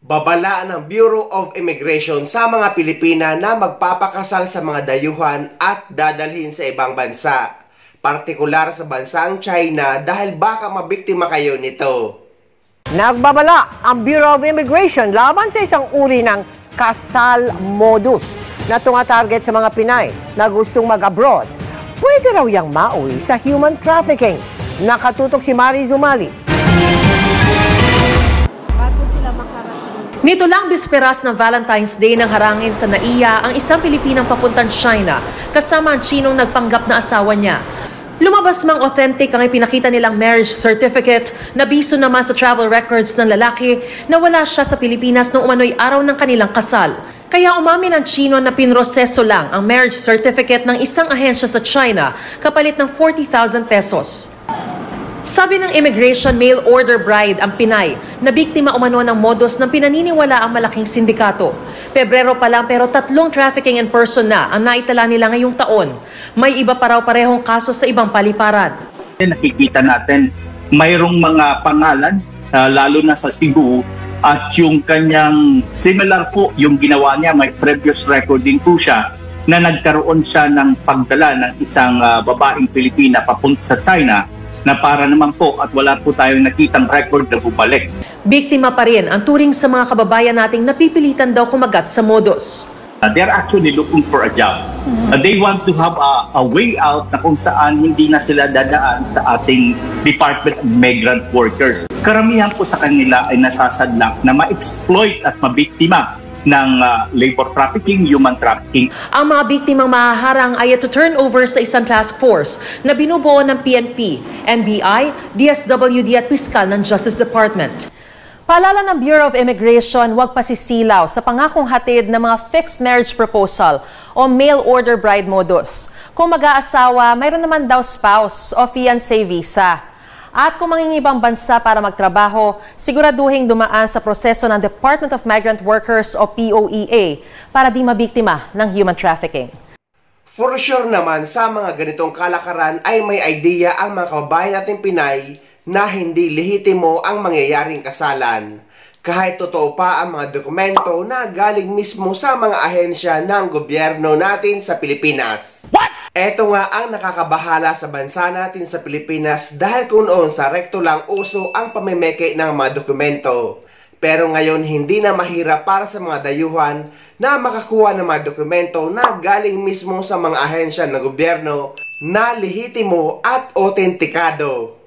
Babala ng Bureau of Immigration sa mga Pilipina na magpapakasal sa mga dayuhan at dadalhin sa ibang bansa, partikular sa bansang China dahil baka mabiktima kayo nito. Nagbabala ang Bureau of Immigration laban sa isang uri ng kasal modus na tumatarget sa mga Pinay na gustong mag-abroad. Pwede raw yang mauwi sa human trafficking. Nakatutok si Mari Zumali. Nito lang bisperas ng Valentine's Day nang harangin sa NAIA ang isang Pilipinang papuntang China kasama ang Chinong nagpanggap na asawa niya. Lumabas mang authentic ang ipinakita nilang marriage certificate na biso naman sa travel records ng lalaki na wala siya sa Pilipinas noong umano'y araw ng kanilang kasal. Kaya umamin ang Chino na pinroseso lang ang marriage certificate ng isang ahensya sa China kapalit ng 40,000 pesos. Sabi ng Immigration Mail Order Bride ang Pinay na biktima umano ng modus ng pinaniniwala ang malaking sindikato. Pebrero pa lang pero 3 trafficking in person na ang naitala nila ngayong taon. May iba pa raw parehong kaso sa ibang paliparan. Nakikita natin mayroong mga pangalan lalo na sa Cebu at yung kanyang similar po yung ginawa niya, may previous record din po siya na nagkaroon siya ng pagdala ng isang babaeng Pilipina papunta sa China na para naman po at wala po tayong nakitang record na bumalik. Biktima pa rin ang turing sa mga kababayan nating napipilitan daw kumagat sa modus. They're actually looking for a job. They want to have a way out na kung saan hindi na sila dadaan sa ating Department of Migrant Workers. Karamihan po sa kanila ay nasasadlak na ma-exploit at mabiktima ng labor trafficking, human trafficking. Ang mga biktimang mahaharang ay to turn over sa isang task force na binubuo ng PNP, NBI, DSWD at Piskal ng Justice Department. Paalala ng Bureau of Immigration, huwag pasisilaw sa pangakong hatid ng mga fixed marriage proposal o mail order bride modus. Kung mag-aasawa, mayroon naman daw spouse o fiancé visa. At kung mangingibang bansa para magtrabaho, siguraduhin dumaan sa proseso ng Department of Migrant Workers o POEA para di mabiktima ng human trafficking. For sure naman sa mga ganitong kalakaran ay may idea ang mga kababayan nating Pinay na hindi lehitimo ang mangyayaring kasalan. Kahit totoo pa ang mga dokumento na galing mismo sa mga ahensya ng gobyerno natin sa Pilipinas. Ito nga ang nakakabahala sa bansa natin sa Pilipinas dahil kung noon sa rekto lang uso ang pamimeke ng mga dokumento. Pero ngayon hindi na mahirap para sa mga dayuhan na makakuha ng mga dokumento na galing mismo sa mga ahensya ng gobyerno na lehitimo at otentikado.